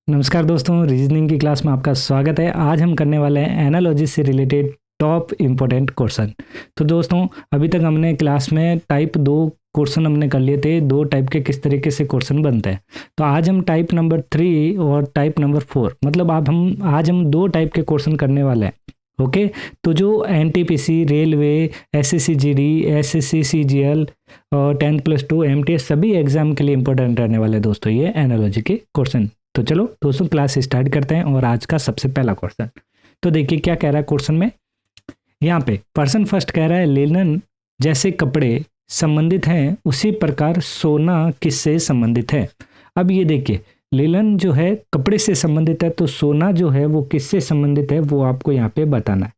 नमस्कार दोस्तों, रीजनिंग की क्लास में आपका स्वागत है। आज हम करने वाले हैं एनालॉजी से रिलेटेड टॉप इम्पोर्टेंट क्वेश्चन। तो दोस्तों, अभी तक हमने क्लास में टाइप 2 क्वेश्चन हमने कर लिए थे। दो टाइप के किस तरीके से क्वेश्चन बनते हैं। तो आज हम टाइप नंबर 3 और टाइप नंबर 4 मतलब आज हम दो टाइप के क्वेश्चन करने वाले हैं। ओके, तो जो NTPC, railway, SSC GD, SSC CGL और 10+2 एमटीएस सभी एग्जाम के लिए इंपॉर्टेंट रहने वाले दोस्तों ये एनालॉजी के क्वेश्चन। तो चलो दोस्तों क्लास स्टार्ट करते हैं। और आज का सबसे पहला क्वेश्चन तो देखिए क्या कह रहा है क्वेश्चन में। यहाँ पे पर्सन फर्स्ट कह रहा है लिनन जैसे कपड़े संबंधित हैं उसी प्रकार सोना किससे संबंधित है। अब ये देखिए लिनन जो है कपड़े से संबंधित है, तो सोना जो है वो किससे संबंधित है वो आपको यहाँ पे बताना है।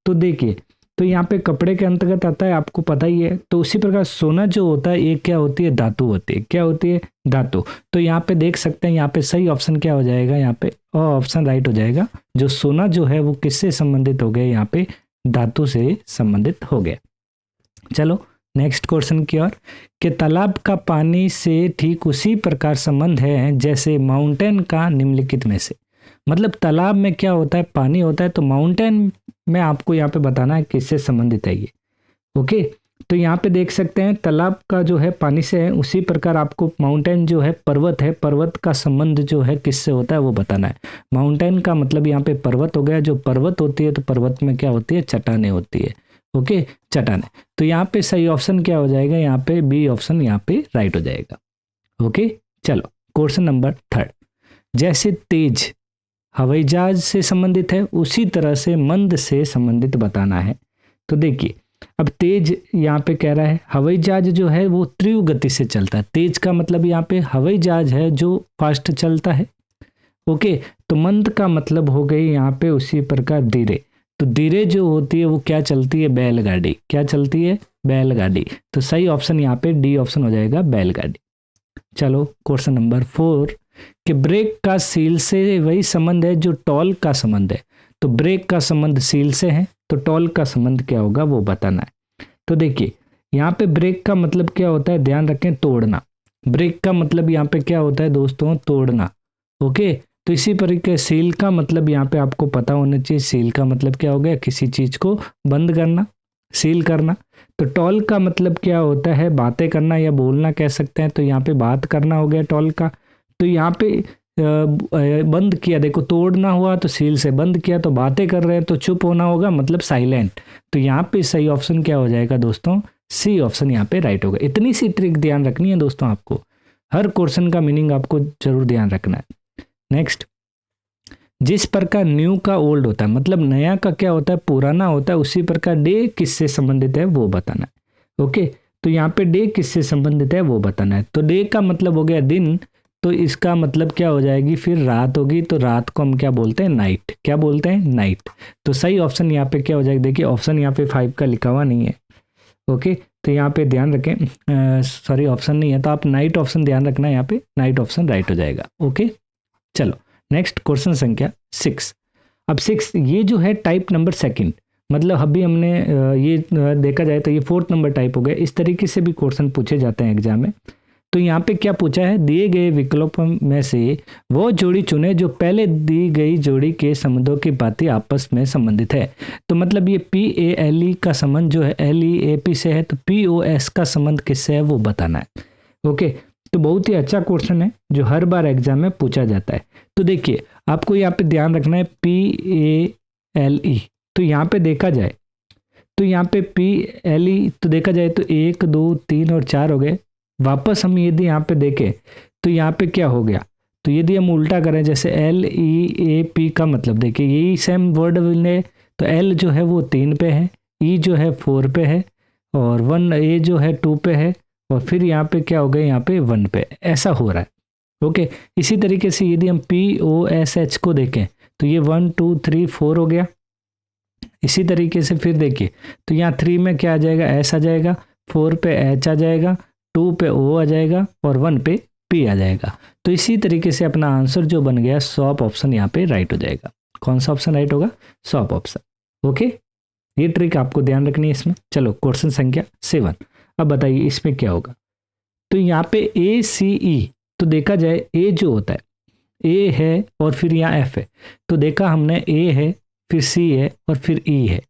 तो देखिए, तो यहाँ पे कपड़े के अंतर्गत आता है, आपको पता ही है। तो उसी प्रकार सोना जो होता है ये क्या होती है, धातु होती है। क्या होती है, धातु। तो यहाँ पे देख सकते हैं, यहाँ पे सही ऑप्शन क्या हो जाएगा, यहाँ पे ऑप्शन राइट हो जाएगा। जो सोना जो है वो किससे संबंधित हो गया, यहाँ पे धातु से संबंधित हो गया। चलो नेक्स्ट क्वेश्चन की ओर कि तालाब का पानी से ठीक उसी प्रकार संबंध है जैसे माउंटेन का निम्नलिखित में से। मतलब तालाब में क्या होता है, पानी होता है, तो माउंटेन में आपको यहाँ पे बताना है किससे संबंधित है ये। ओके, तो यहाँ पे देख सकते हैं तालाब का जो है पानी से है, उसी प्रकार आपको माउंटेन जो है पर्वत है, पर्वत का संबंध जो है किससे होता है वो बताना है। माउंटेन का मतलब यहाँ पे पर्वत हो गया। जो पर्वत होती है तो पर्वत में क्या होती है, चट्टानें होती है। ओके, चट्टानें। तो यहाँ पे सही ऑप्शन क्या हो जाएगा, यहाँ पे बी ऑप्शन यहाँ पे राइट हो जाएगा। ओके, चलो क्वेश्चन नंबर 3। जैसे तेज हवाई जहाज से संबंधित है उसी तरह से मंद से संबंधित बताना है। तो देखिए अब तेज यहाँ पे कह रहा है, हवाई जहाज जो है वो तीव्र गति से चलता है। तेज का मतलब यहाँ पे हवाई जहाज है जो फास्ट चलता है। ओके, तो मंद का मतलब हो गई यहाँ पे उसी प्रकार धीरे। तो धीरे जो होती है वो क्या चलती है, बैलगाड़ी। क्या चलती है, बैलगाड़ी। तो सही ऑप्शन यहाँ पे डी ऑप्शन हो जाएगा, बैलगाड़ी। चलो क्वेश्चन नंबर 4 कि ब्रेक का सील से वही संबंध है जो टॉल का संबंध है। तो ब्रेक का संबंध सील से है, तो टॉल का संबंध क्या होगा वो बताना है। तो देखिए यहाँ पे ब्रेक का मतलब क्या होता है, ध्यान रखें, तोड़ना। ब्रेक का मतलब यहाँ पे क्या होता है दोस्तों, तोड़ना। ओके, तो इसी तरीके सील का मतलब यहाँ पे आपको पता होना चाहिए। सील का मतलब क्या हो गया, किसी चीज को बंद करना, सील करना। तो टॉल का मतलब क्या होता है, बातें करना या बोलना कह सकते हैं। तो यहाँ पे बात करना हो गया टॉल का। तो यहाँ पे बंद किया, देखो तोड़ना हुआ तो सील से, बंद किया तो बातें कर रहे हैं तो चुप होना होगा मतलब साइलेंट। तो यहाँ पे सही ऑप्शन क्या हो जाएगा दोस्तों, सी ऑप्शन यहाँ पे राइट होगा। इतनी सी ट्रिक ध्यान रखनी है दोस्तों आपको, हर क्वेश्चन का मीनिंग आपको जरूर ध्यान रखना है। नेक्स्ट, जिस प्रकार न्यू का ओल्ड होता है मतलब नया का क्या होता है, पुराना होता है, उसी प्रकार डे किससे संबंधित है वो बताना है। ओके, तो यहाँ पे डे किससे संबंधित है वो बताना है। तो डे का मतलब हो गया दिन, तो इसका मतलब क्या हो जाएगी, फिर रात होगी। तो रात को हम क्या बोलते हैं, नाइट। क्या बोलते हैं, नाइट। तो सही ऑप्शन यहाँ पे क्या हो जाएगा, देखिए ऑप्शन यहाँ पे 5 का लिखा हुआ नहीं है। ओके, तो यहाँ पे ध्यान रखें, सॉरी ऑप्शन नहीं है, तो आप नाइट ऑप्शन ध्यान रखना, यहाँ पे नाइट ऑप्शन राइट हो जाएगा। ओके, चलो नेक्स्ट क्वेश्चन संख्या 6। अब 6 ये जो है टाइप नंबर 2, मतलब अभी हमने ये देखा जाए तो ये 4th नंबर टाइप हो गया। इस तरीके से भी क्वेश्चन पूछे जाते हैं एग्जाम में। तो यहाँ पे क्या पूछा है, दिए गए विकल्पों में से वो जोड़ी चुने जो पहले दी गई जोड़ी के संबंधों की भांति आपस में संबंधित है। तो मतलब ये PALE का संबंध जो है LEAP से है, तो POS का संबंध किससे है वो बताना है। ओके, तो बहुत ही अच्छा क्वेश्चन है जो हर बार एग्जाम में पूछा जाता है। तो देखिए आपको यहाँ पे ध्यान रखना है PALE। तो यहाँ पे देखा जाए तो यहाँ पे PLE तो देखा जाए तो 1 2 3 और 4 हो गए। वापस हम यदि यहाँ पे देखें तो यहाँ पे क्या हो गया, तो यदि हम उल्टा करें जैसे LEAP का मतलब देखिए यही सेम वर्ड मिले। तो L जो है वो 3 पे है, E जो है 4 पे है, और 1A जो है 2 पे है, और फिर यहाँ पे क्या हो गया, यहाँ पे 1 पे। ऐसा हो रहा है। ओके, इसी तरीके से यदि हम POSH को देखें तो ये 1 2 3 4 हो गया। इसी तरीके से फिर देखिए तो यहाँ 3 में क्या आ जाएगा, S आ जाएगा, 4 पे H आ जाएगा, 2 पे O आ जाएगा, और 1 पे P आ जाएगा। तो इसी तरीके से अपना आंसर जो बन गया सॉप ऑप्शन यहाँ पे राइट हो जाएगा। कौन सा ऑप्शन राइट होगा, सॉप ऑप्शन। ओके, ये ट्रिक आपको ध्यान रखनी है इसमें। चलो क्वेश्चन संख्या 7। अब बताइए इसमें क्या होगा। तो यहाँ पे ACE तो देखा जाए ए जो होता है ए है और फिर यहाँ एफ है। तो देखा हमने ए है, फिर सी है और फिर ई है,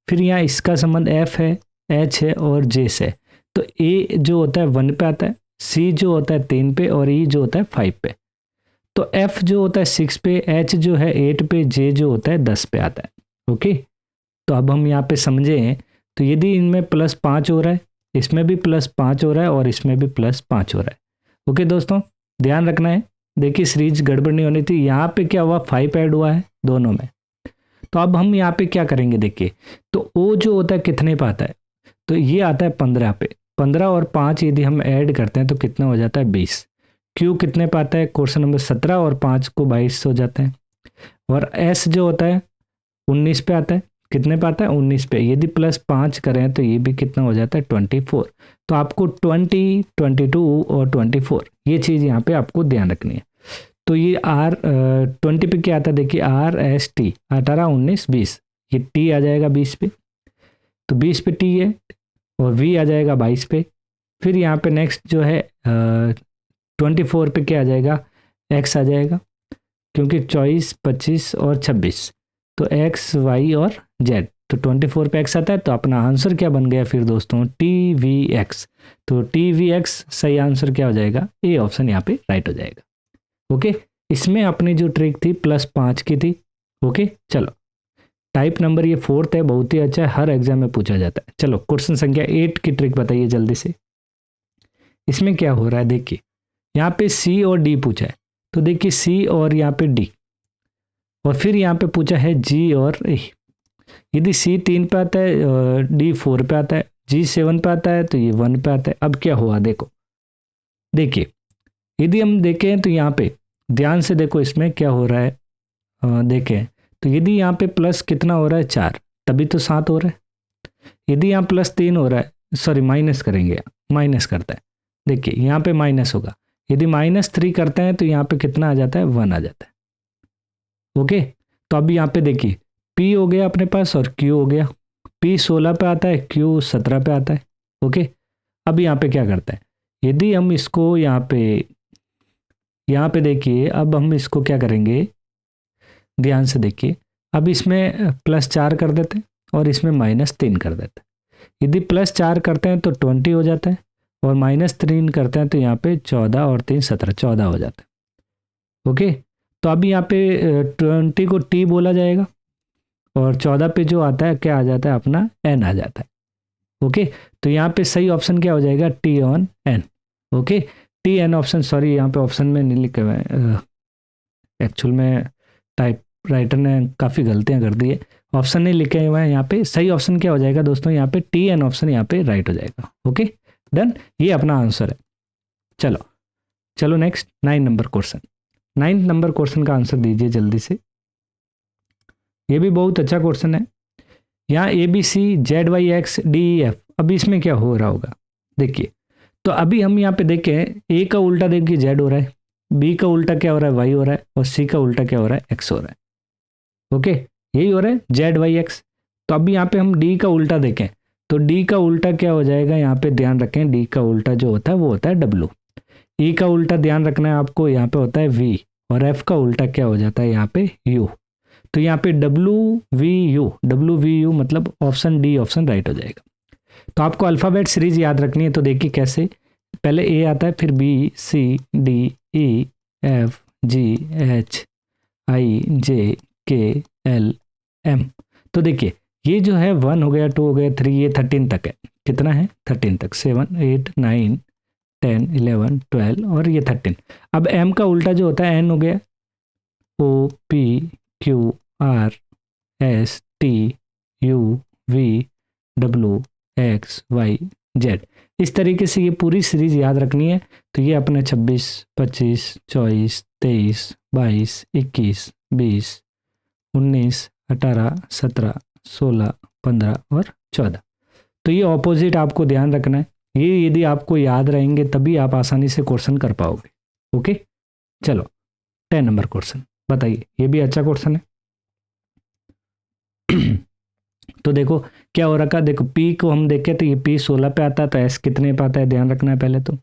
फिर यहाँ इसका संबंध एफ है, एच है और जे से। तो ए जो होता है 1 पे आता है, सी जो होता है 3 पे और ई जो होता है 5 पे। तो एफ जो होता है 6 पे, एच जो है 8 पे, जे जो होता है 10 पे आता है। ओके, तो अब हम यहाँ पे समझें तो यदि इनमें +5 हो रहा है, इसमें भी +5 हो रहा है और इसमें भी +5 हो रहा है। ओके दोस्तों, ध्यान रखना है। देखिए सीरीज गड़बड़ नहीं होनी थी। यहाँ पे क्या हुआ, 5 ऐड हुआ है दोनों में। तो अब हम यहाँ पे क्या करेंगे, देखिए तो ओ जो होता है कितने पे आता है, तो ये आता है 15 पे। 15 और 5 यदि हम ऐड करते हैं तो कितना हो जाता है 20। क्यू कितने पे आता है, क्वेश्चन नंबर 17 और 5 को 22 हो जाते हैं। और एस जो होता है 19 पे आता है, कितने पे आता है 19 पे। यदि +5 करें तो ये भी कितना हो जाता है 24। तो आपको 20, 22 और 24 ये चीज़ यहाँ पे आपको ध्यान रखनी है। तो ये आर 20 पे क्या आता है, देखिए आर एस टी 18, 19, 20, ये टी आ जाएगा 20 पे। तो 20 पे टी है और वी आ जाएगा 22 पे। फिर यहाँ पे नेक्स्ट जो है 24 पे क्या आ जाएगा, एक्स आ जाएगा, क्योंकि 24, 25 और 26 तो एक्स वाई और जेड। तो 24 पे एक्स आता है। तो अपना आंसर क्या बन गया फिर दोस्तों, टी वी एक्स। तो टी वी एक्स सही आंसर क्या हो जाएगा, ए ऑप्शन यहाँ पे राइट हो जाएगा। ओके, इसमें अपनी जो ट्रिक थी +5 की थी। ओके चलो, टाइप नंबर ये 4th है, बहुत ही अच्छा है, हर एग्जाम में पूछा जाता है। चलो क्वेश्चन संख्या 8 की ट्रिक बताइए जल्दी से। इसमें क्या हो रहा है, देखिए यहाँ पे सी और डी पूछा है। तो देखिए सी और यहाँ पे डी, और फिर यहाँ पे पूछा है जी और ए। यदि सी 3 पे आता है, डी 4 पे आता है, जी 7 पे आता है, तो ये 1 पे आता है। अब क्या हुआ देखो, देखिए यदि हम देखें तो यहाँ पे ध्यान से देखो इसमें क्या हो रहा है, देखें तो यदि यहाँ पे प्लस कितना हो रहा है 4, तभी तो 7 हो रहा है। यदि यहाँ +3 हो रहा है, सॉरी माइनस करेंगे, माइनस करता है, देखिए यहाँ पे माइनस होगा। यदि -3 करते हैं तो यहाँ पे कितना आ जाता है, 1 आ जाता है। ओके, तो अभी यहाँ पे देखिए P हो गया अपने पास और Q हो गया। P 16 पे आता है, Q 17 पे आता है। ओके, अब यहाँ पे क्या करता है, यदि हम इसको यहाँ पे देखिए, अब हम इसको क्या करेंगे, ध्यान से देखिए। अब इसमें +4 कर देते हैं और इसमें -3 कर देते हैं। यदि +4 करते हैं तो 20 हो जाता है, और -3 करते हैं तो यहाँ पे 14 और 3 17, 14 हो जाता है। ओके, तो अभी यहाँ पे 20 को टी बोला जाएगा और 14 पे जो आता है क्या आ जाता है, अपना एन आ जाता है। ओके, तो यहाँ पे सही ऑप्शन क्या हो जाएगा, T on an. Okay, T an option, sorry यहाँ पे ऑप्शन में नहीं लिखे हुए हैं, एक्चुअल में टाइप राइटर ने काफ़ी गलतियाँ कर दी है, ऑप्शन नहीं लिखे हुए हैं यहाँ पे। सही ऑप्शन क्या हो जाएगा दोस्तों, यहाँ पे टी एन ऑप्शन यहाँ पे राइट हो जाएगा। ओके डन, ये अपना आंसर है। चलो next 9 number question. 9 number question का आंसर दीजिए जल्दी से। ये भी बहुत अच्छा क्वेश्चन है। यहाँ ABC ZY X DEF, अभी इसमें क्या हो रहा होगा देखिए। तो अभी हम यहाँ पे देखें, ए का उल्टा देखिए Z हो रहा है, बी का उल्टा क्या हो रहा है, Y हो रहा है, और सी का उल्टा क्या हो रहा है, X हो रहा है। ओके, यही हो रहा है ZYX। तो अभी यहाँ पे हम डी का उल्टा देखें तो डी का उल्टा क्या हो जाएगा, यहाँ पे ध्यान रखें, डी का उल्टा जो होता है वो होता है W। ई का उल्टा ध्यान रखना है आपको, यहाँ पे होता है V, और एफ का उल्टा क्या हो जाता है यहाँ पे U। तो यहाँ पे WVU मतलब ऑप्शन डी ऑप्शन राइट हो जाएगा। तो आपको अल्फ़ाबेट सीरीज याद रखनी है। तो देखिए कैसे, पहले ए आता है, फिर B C D E F G H I J K L M। तो देखिए ये जो है 1 हो गया, 2 हो गया, 3, ये 13 तक है। कितना है 13 तक, 7 8 9 10 11 12 और ये 13। अब M का उल्टा जो होता है N हो गया, O P Q R S T U V W X Y Z। इस तरीके से ये पूरी सीरीज याद रखनी है। तो ये अपने 26 25 24 23 22 21 20 19 18 17 16 15 और 14। तो ये ऑपोजिट आपको ध्यान रखना है। ये यदि आपको याद रहेंगे तभी आप आसानी से क्वेश्चन कर पाओगे। ओके चलो 10 नंबर क्वेश्चन बताइए, ये भी अच्छा क्वेश्चन है। तो देखो क्या हो रखा, देखो P को हम देखें तो ये P 16 पे आता है, तो S कितने पे आता है ध्यान रखना है पहले। तो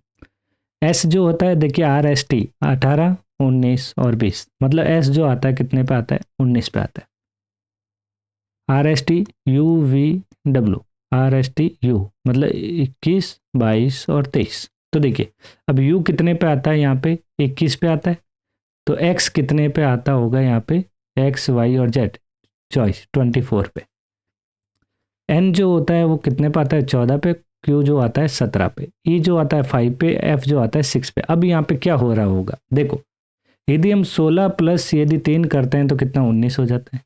S जो होता है देखिए RST 18 19 और 20, मतलब एस जो आता है कितने पे आता है, 19 पे आता है। R S T U V W, R S T U मतलब 21, 22 और 23। तो देखिए अब यू कितने पे आता है, यहाँ पे 21 पे आता है, तो एक्स कितने पे आता होगा यहाँ पे, एक्स वाई और जेड चॉइस 24 पे। एन जो होता है वो कितने पे आता है, 14 पे, क्यू जो आता है 17 पे, ई जो आता है 5 पे, एफ जो आता है 6 पे। अब यहाँ पे क्या हो रहा होगा, देखो यदि हम 16 प्लस यदि 3 करते हैं तो कितना 19 हो जाता है,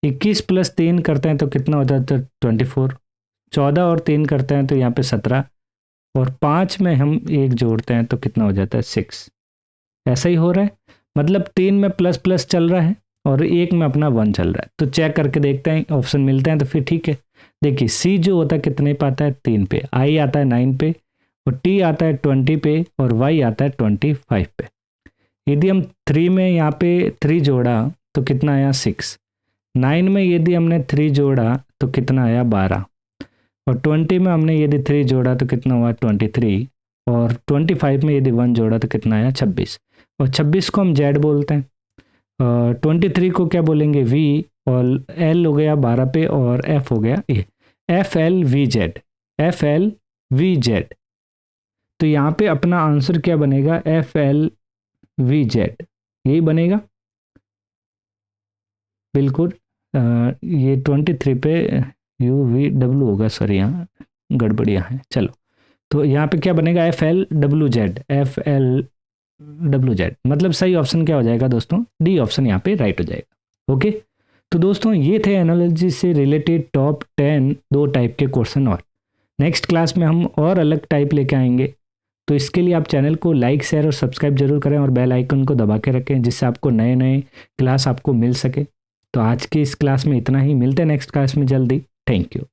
21 प्लस 3 करते हैं तो कितना हो जाता है 24, 14 और 3 करते हैं तो यहाँ पे 17, और 5 में हम एक जोड़ते हैं तो कितना हो जाता है 6। ऐसा ही हो रहा है, मतलब 3 में प्लस प्लस चल रहा है और एक में अपना 1 चल रहा है। तो चेक करके देखते हैं, ऑप्शन मिलते हैं तो फिर ठीक है। देखिए सी जो होता है कितने पे आता है, 3 पे, आई आता है 9 पे, और टी आता है 20 पे, और वाई आता है 25 पे। यदि हम 3 में यहाँ पे 3 जोड़ा तो कितना आया 6, 9 में यदि हमने 3 जोड़ा तो कितना आया 12, और 20 में हमने यदि 3 जोड़ा तो कितना हुआ 23, और 25 में यदि 1 जोड़ा तो कितना आया 26, और 26 को हम जेड बोलते हैं, 23 को क्या बोलेंगे वी, और एल हो गया 12 पे, और एफ हो गया A, F L V Z, F L V Z. तो यहाँ पे अपना आंसर क्या बनेगा, एफ एल वी जेड, यही बनेगा बिल्कुल। ये 23 पे यू वी डब्ल्यू होगा, सॉरी यहाँ गड़बड़ियाँ हैं, चलो तो यहाँ पे क्या बनेगा, F L W Z, F L W Z, मतलब सही ऑप्शन क्या हो जाएगा दोस्तों, डी ऑप्शन यहाँ पे राइट हो जाएगा। ओके, तो दोस्तों ये थे एनालॉजी से रिलेटेड टॉप 10 दो टाइप के क्वेश्चन, और नेक्स्ट क्लास में हम और अलग टाइप लेके आएंगे। तो इसके लिए आप चैनल को लाइक शेयर और सब्सक्राइब जरूर करें, और बेल आइकन को दबा के रखें जिससे आपको नए नए क्लास आपको मिल सके। तो आज की इस क्लास में इतना ही, मिलते हैं नेक्स्ट क्लास में जल्दी। Thank you.